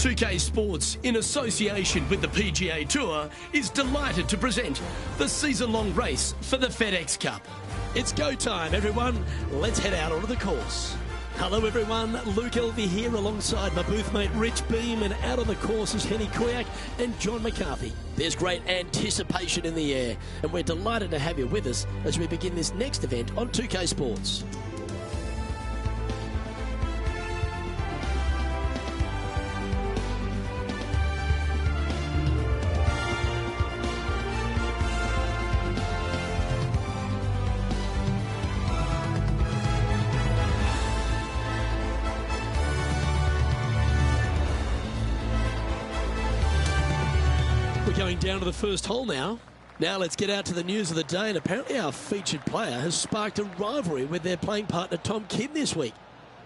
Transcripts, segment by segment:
2K Sports, in association with the PGA Tour, is delighted to present the season-long race for the FedEx Cup. It's go time, everyone. Let's head out onto the course. Hello, everyone. Luke Elvey here alongside my booth mate Rich Beam, and out on the course is Henny Kuyak and John McCarthy. There's great anticipation in the air, and we're delighted to have you with us as we begin this next event on 2K Sports. Going down to the first hole now. Now let's get out to the news of the day, and apparently our featured player has sparked a rivalry with their playing partner Tom Kim this week.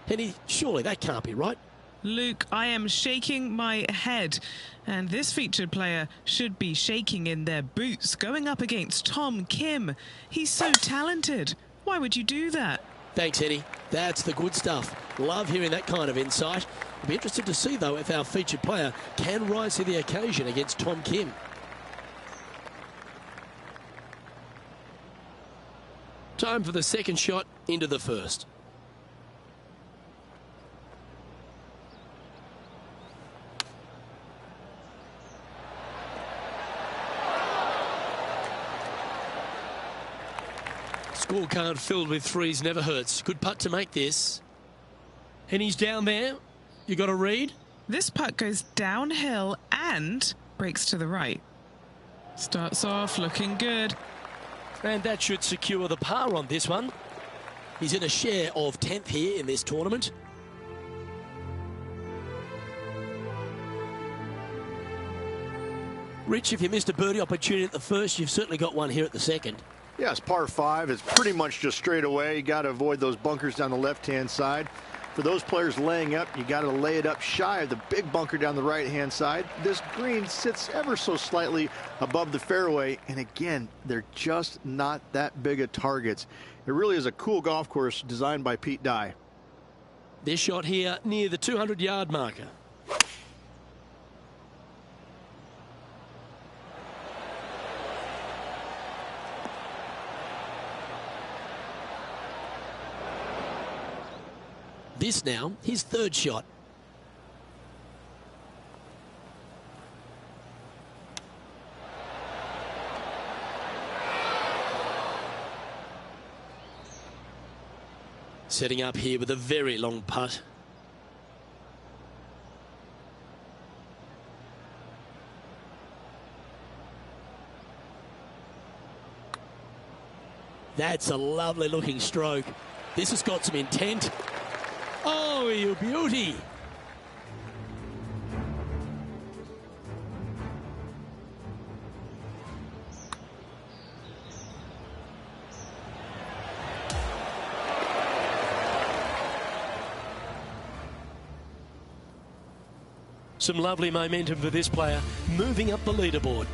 Henny, surely that can't be right. Luke, I am shaking my head, and this featured player should be shaking in their boots going up against Tom Kim. He's so talented. Why would you do that? Thanks, Henny. That's the good stuff. Love hearing that kind of insight. I'll be interested to see, though, if our featured player can rise to the occasion against Tom Kim. Time for the second shot into the first. Scorecard filled with threes never hurts. Good putt to make this. And he's down there. You got a read? This putt goes downhill and breaks to the right. Starts off looking good. And that should secure the par on this one. He's in a share of 10th here in this tournament. Rich, if you missed a birdie opportunity at the first, you've certainly got one here at the second. Yes, par 5 is pretty much just straight away. You got to avoid those bunkers down the left-hand side. For those players laying up, you got to lay it up shy of the big bunker down the right-hand side. This green sits ever so slightly above the fairway, and again, they're just not that big of targets. It really is a cool golf course designed by Pete Dye. This shot here near the 200-yard marker. This now, his third shot. Setting up here with a very long putt. That's a lovely looking stroke. This has got some intent. Oh, you beauty. Some lovely momentum for this player, moving up the leaderboard.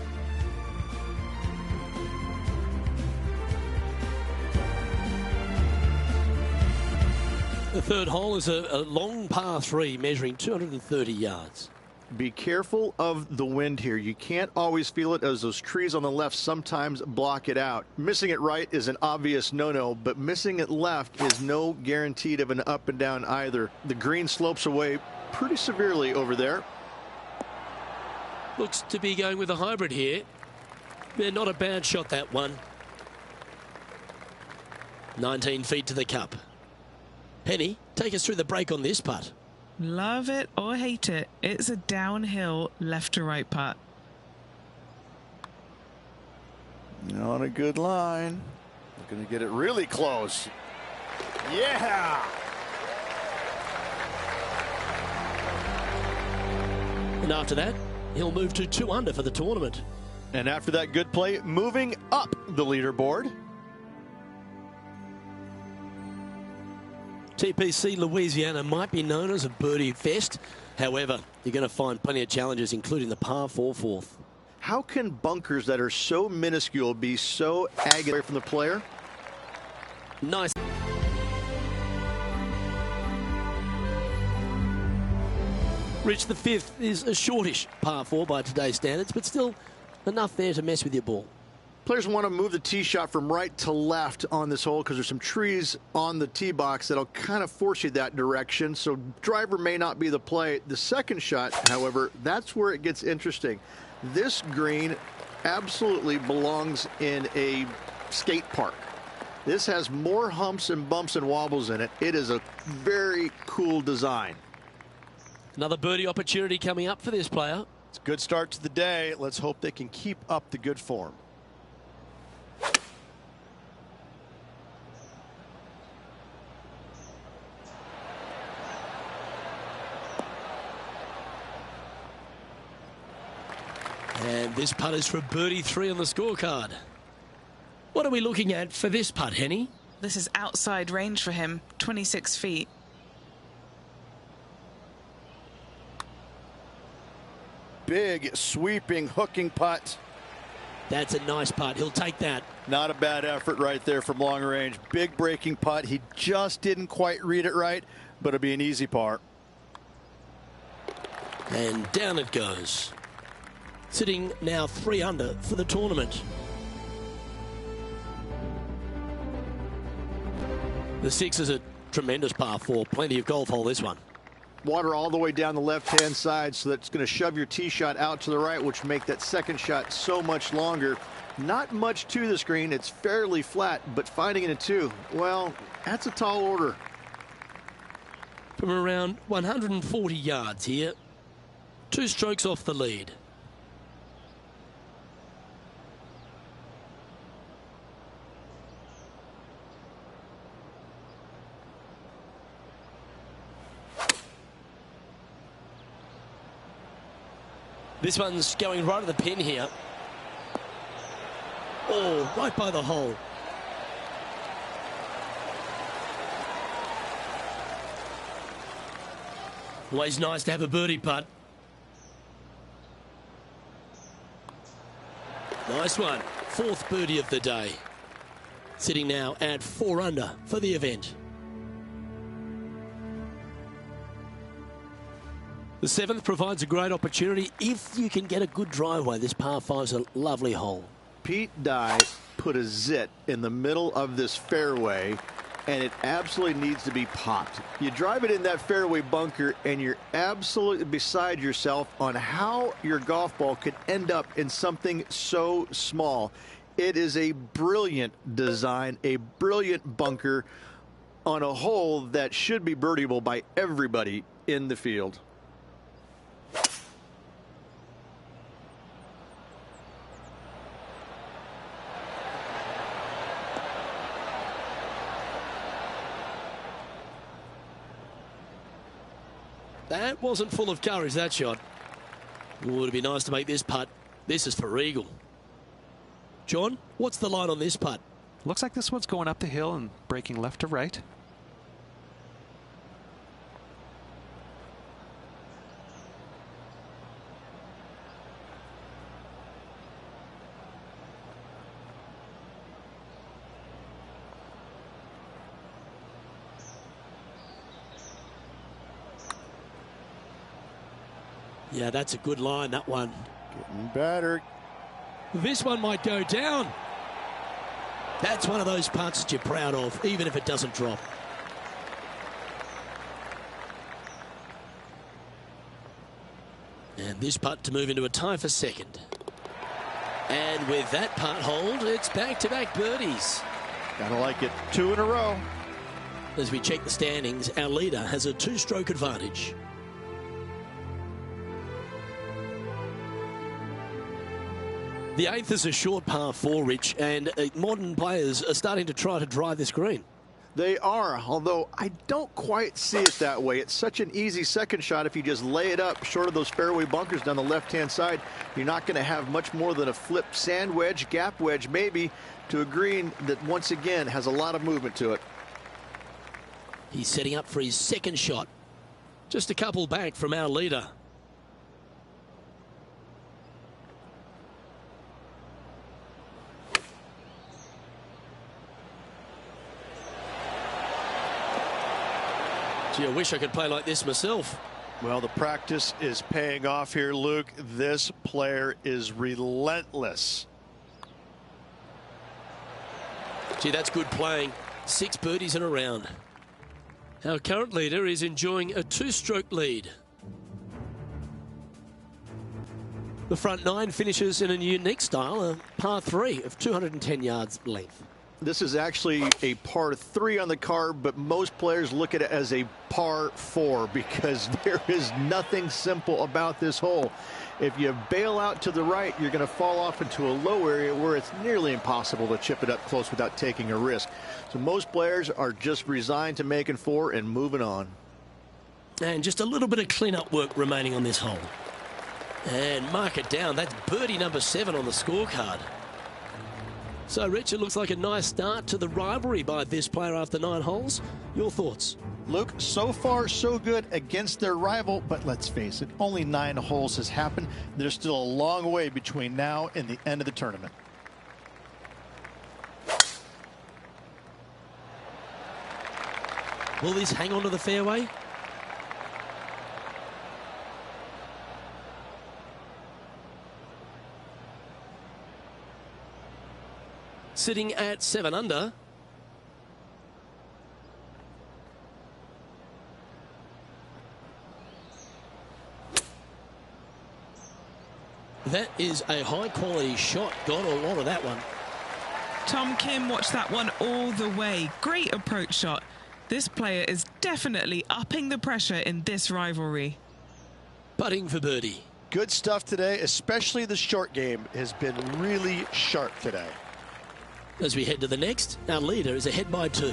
The third hole is a long par 3 measuring 230 yards. Be careful of the wind here. You can't always feel it, as those trees on the left sometimes block it out. Missing it right is an obvious no-no, but missing it left is no guaranteed of an up and down either. The green slopes away pretty severely over there. Looks to be going with a hybrid here. They're not a bad shot, that one. 19 feet to the cup. Henny, take us through the break on this putt. Love it or hate it, it's a downhill left to right putt. On a good line. We're going to get it really close. Yeah! And after that, he'll move to 2 under for the tournament. And after that good play, moving up the leaderboard. TPC Louisiana might be known as a birdie fest. However, you're going to find plenty of challenges, including the par 4 fourth. How can bunkers that are so minuscule be so aggravating from the player? Nice. Rich, the fifth is a shortish par 4 by today's standards, but still enough there to mess with your ball. Players want to move the tee shot from right to left on this hole because there's some trees on the tee box that'll kind of force you that direction. So driver may not be the play. The second shot, however, that's where it gets interesting. This green absolutely belongs in a skate park. This has more humps and bumps and wobbles in it. It is a very cool design. Another birdie opportunity coming up for this player. It's a good start to the day. Let's hope they can keep up the good form. And this putt is for birdie 3 on the scorecard. What are we looking at for this putt, Henny? This is outside range for him, 26 feet. Big, sweeping, hooking putt. That's a nice putt. He'll take that. Not a bad effort right there from long range. Big breaking putt. He just didn't quite read it right, but it'll be an easy par. And down it goes. Sitting now 3 under for the tournament. The 6 is a tremendous par 4. Plenty of golf hole, this one. Water all the way down the left-hand side, so that's going to shove your tee shot out to the right, which will make that second shot so much longer. Not much to the screen. It's fairly flat, but finding it in 2, well, that's a tall order. From around 140 yards here. 2 strokes off the lead. This one's going right at the pin here. Oh, right by the hole. Always nice to have a birdie putt. Nice one. 4th birdie of the day. Sitting now at 4 under for the event. The 7th provides a great opportunity if you can get a good driveway. This par 5's a lovely hole. Pete Dye put a zit in the middle of this fairway, and it absolutely needs to be popped. You drive it in that fairway bunker, and you're absolutely beside yourself on how your golf ball could end up in something so small. It is a brilliant design, a brilliant bunker on a hole that should be birdieable by everybody in the field. That wasn't full of courage, that shot. Would it be nice to make this putt? This is for eagle. John, what's the line on this putt? Looks like this one's going up the hill and breaking left to right. Yeah, that's a good line, that one. Getting better. This one might go down. That's one of those putts that you're proud of, even if it doesn't drop. And this putt to move into a tie for 2nd. And with that putt hold, it's back-to-back birdies. Gotta like it. 2 in a row. As we check the standings, our leader has a 2-stroke advantage. The 8th is a short par 4, Rich, and modern players are starting to try to drive this green. They are, although I don't quite see it that way. It's such an easy second shot if you just lay it up short of those fairway bunkers down the left-hand side. You're not going to have much more than a flip sand wedge, gap wedge maybe, to a green that once again has a lot of movement to it. He's setting up for his 2nd shot. Just a couple back from our leader. Gee, I wish I could play like this myself. Well, the practice is paying off here, Luke. This player is relentless. Gee, that's good playing. 6 birdies in a round. Our current leader is enjoying a 2-stroke lead. The front 9 finishes in a unique style, a par 3 of 210 yards length. This is actually a par 3 on the card, but most players look at it as a par 4 because there is nothing simple about this hole. If you bail out to the right, you're going to fall off into a low area where it's nearly impossible to chip it up close without taking a risk. So most players are just resigned to making 4 and moving on. And just a little bit of clean-up work remaining on this hole. And mark it down. That's birdie number 7 on the scorecard. So, Rich, it looks like a nice start to the rivalry by this player after 9 holes. Your thoughts? Luke, so far so good against their rival, but let's face it, only 9 holes has happened. There's still a long way between now and the end of the tournament. Will this hang on to the fairway? Sitting at 7 under. That is a high-quality shot. Got a lot of that one. Tom Kim watched that one all the way. Great approach shot. This player is definitely upping the pressure in this rivalry. Putting for birdie. Good stuff today, especially the short game has been really sharp today. As we head to the next, our leader is ahead by 2.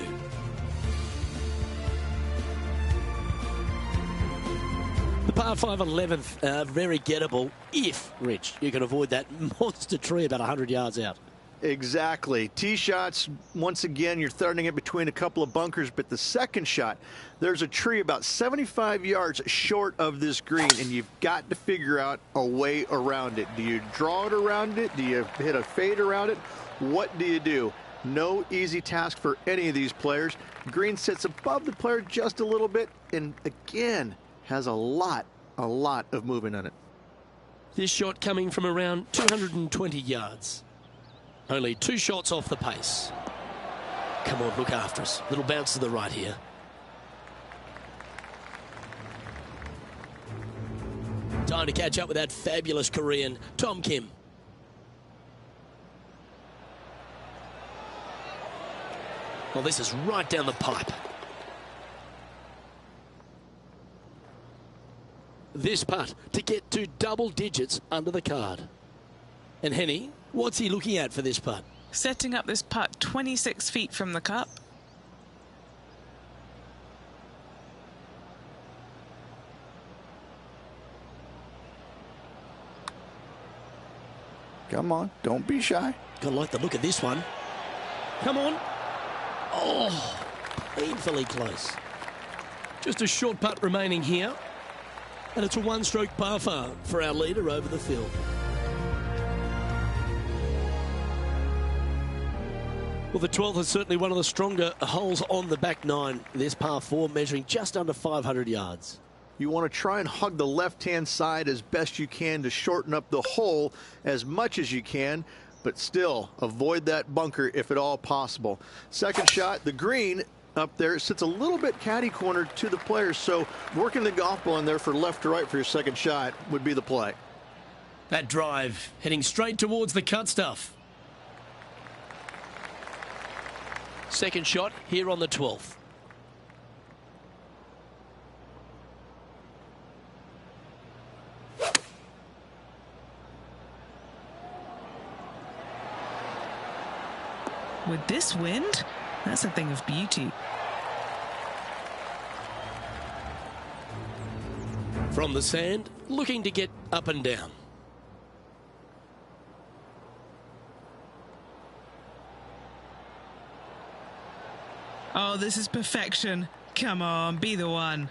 The par 5 on 11th, very gettable if, Rich, you can avoid that monster tree about 100 yards out. Exactly. Tee shots, once again, you're throwing it between a couple of bunkers, but the second shot, there's a tree about 75 yards short of this green, and you've got to figure out a way around it. Do you draw it around it? Do you hit a fade around it? What do you do? No easy task for any of these players. Green sits above the player just a little bit, and again, has a lot of movement on it. This shot coming from around 220 yards. Only 2 shots off the pace. Come on, look after us. Little bounce to the right here. Time to catch up with that fabulous Korean, Tom Kim. Well, this is right down the pipe. This putt to get to double digits under the card. And Henny, what's he looking at for this putt? Setting up this putt 26 feet from the cup. Come on, don't be shy. Gotta like the look of this one. Come on. Oh, painfully close. Just a short putt remaining here. And it's a 1-stroke par 5 for our leader over the field. Well, the 12th is certainly one of the stronger holes on the back 9. This par 4 measuring just under 500 yards. You want to try and hug the left-hand side as best you can to shorten up the hole as much as you can, but still avoid that bunker if at all possible. Second shot, the green up there sits a little bit caddy corner to the players, so working the golf ball in there for left to right for your second shot would be the play. That drive heading straight towards the cut stuff. Second shot here on the 12th. With this wind, that's a thing of beauty. From the sand, looking to get up and down. Oh, this is perfection. Come on, be the one.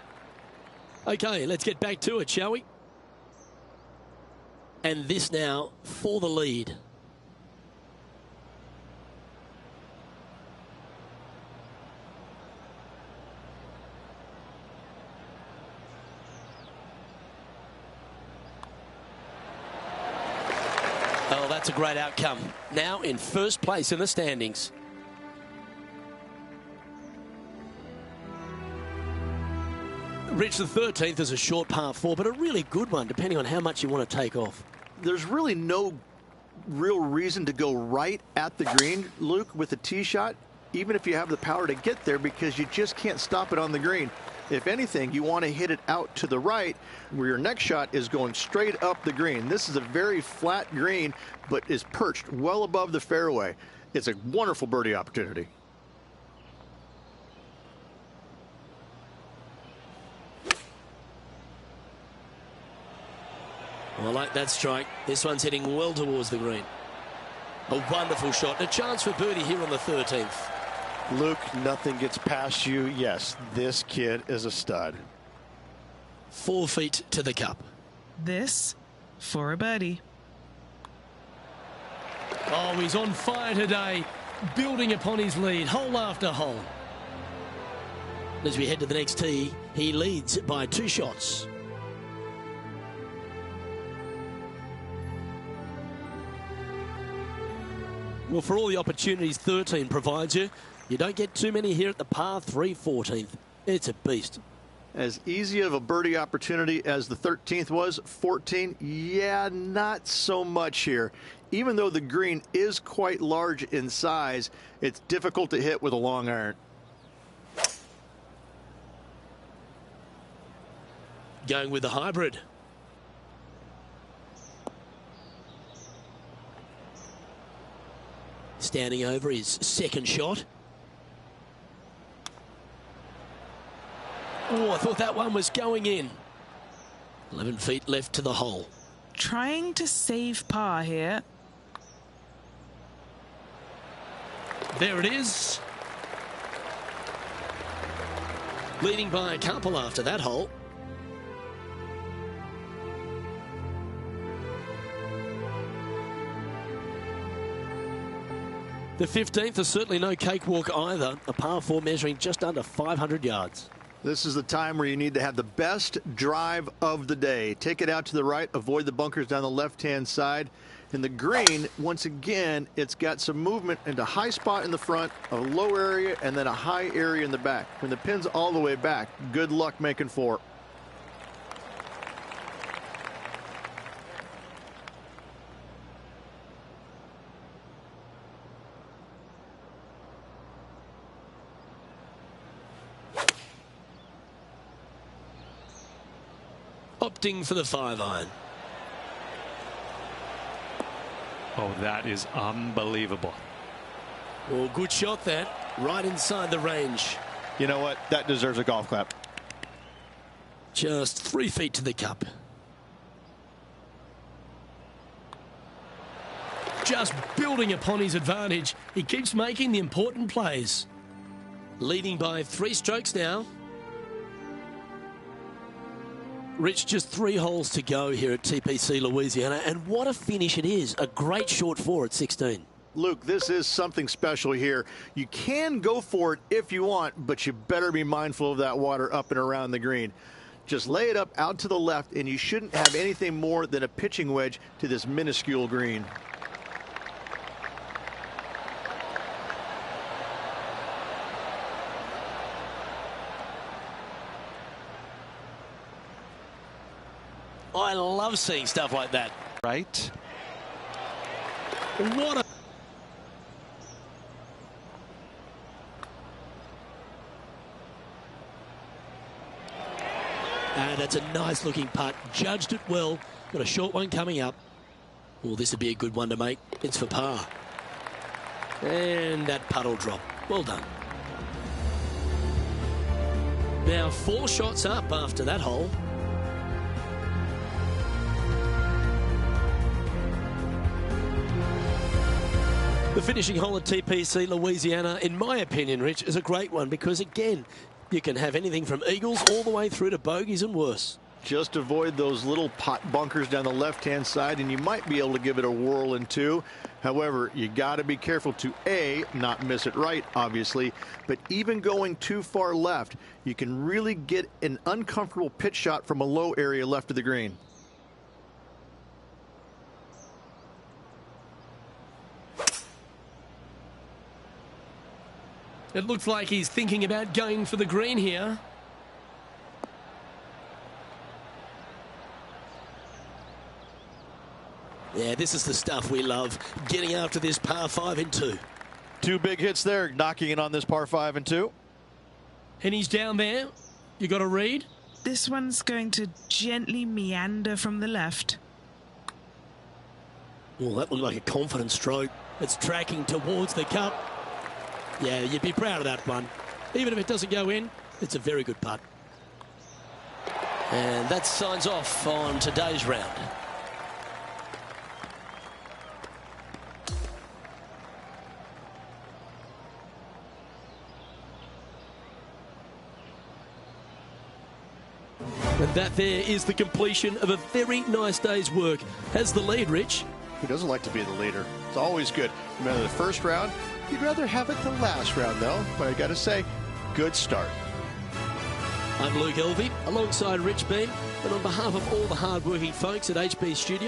Okay, let's get back to it, shall we? And this now for the lead. that's a great outcome. Now in first place in the standings. Rich, the 13th is a short par 4, but a really good one, depending on how much you want to take off. There's really no real reason to go right at the green, Luke, with a tee shot, even if you have the power to get there, because you just can't stop it on the green. If anything, you want to hit it out to the right, where your next shot is going straight up the green. This is a very flat green, but is perched well above the fairway. It's a wonderful birdie opportunity. I like that strike. This one's heading well towards the green. A wonderful shot. A chance for birdie here on the 13th. Luke, nothing gets past you. Yes, this kid is a stud. 4 feet to the cup. This for a birdie. Oh, he's on fire today, building upon his lead, hole after hole. As we head to the next tee, he leads by 2 shots. Well, for all the opportunities 13 provides you, you don't get too many here at the par 3 14th. It's a beast. As easy of a birdie opportunity as the 13th was, 14, yeah, not so much here. Even though the green is quite large in size, it's difficult to hit with a long iron. Going with the hybrid. Standing over his second shot. Oh, I thought that one was going in. 11 feet left to the hole. Trying to save par here. There it is. Leading by a couple after that hole. The 15th is certainly no cakewalk either. A par 4 measuring just under 500 yards. This is the time where you need to have the best drive of the day. Take it out to the right, avoid the bunkers down the left-hand side. In the green, once again, it's got some movement into a high spot in the front, a low area, and then a high area in the back. When the pin's all the way back, good luck making 4. Opting for the 5-iron. Oh, that is unbelievable. Well, good shot that. Right inside the range. You know what? That deserves a golf clap. Just 3 feet to the cup. Just building upon his advantage. He keeps making the important plays. Leading by 3 strokes now. Rich, just 3 holes to go here at TPC Louisiana, and what a finish it is. A great short 4 at 16. Luke, this is something special here. You can go for it if you want, but you better be mindful of that water up and around the green. Just lay it up out to the left, and you shouldn't have anything more than a pitching wedge to this minuscule green. I love seeing stuff like that. Right? What a... And that's a nice looking putt. Judged it well. Got a short one coming up. Well, this would be a good one to make. It's for par. And that putt will drop. Well done. Now 4 shots up after that hole. The finishing hole at TPC Louisiana, in my opinion, Rich, is a great one because, again, you can have anything from eagles all the way through to bogeys and worse. Just avoid those little pot bunkers down the left-hand side, and you might be able to give it a whirl in 2. However, you got to be careful to, A, not miss it right, obviously, but even going too far left, you can really get an uncomfortable pitch shot from a low area left of the green. It looks like he's thinking about going for the green here. Yeah, this is the stuff we love, getting after this par 5 in 2. 2 big hits there, knocking in on this par 5 and 2. And he's down there. You got a read? This one's going to gently meander from the left. Well, that looked like a confident stroke. It's tracking towards the cup. Yeah, you'd be proud of that one. Even if it doesn't go in, it's a very good putt. And that signs off on today's round. And that there is the completion of a very nice day's work. Has the lead, Rich? Who doesn't like to be the leader? It's always good. Remember the first round? You'd rather have it the last round, though. But I got to say, good start. I'm Luke Elvey, alongside Rich Beam, and on behalf of all the hard-working folks at HB Studio.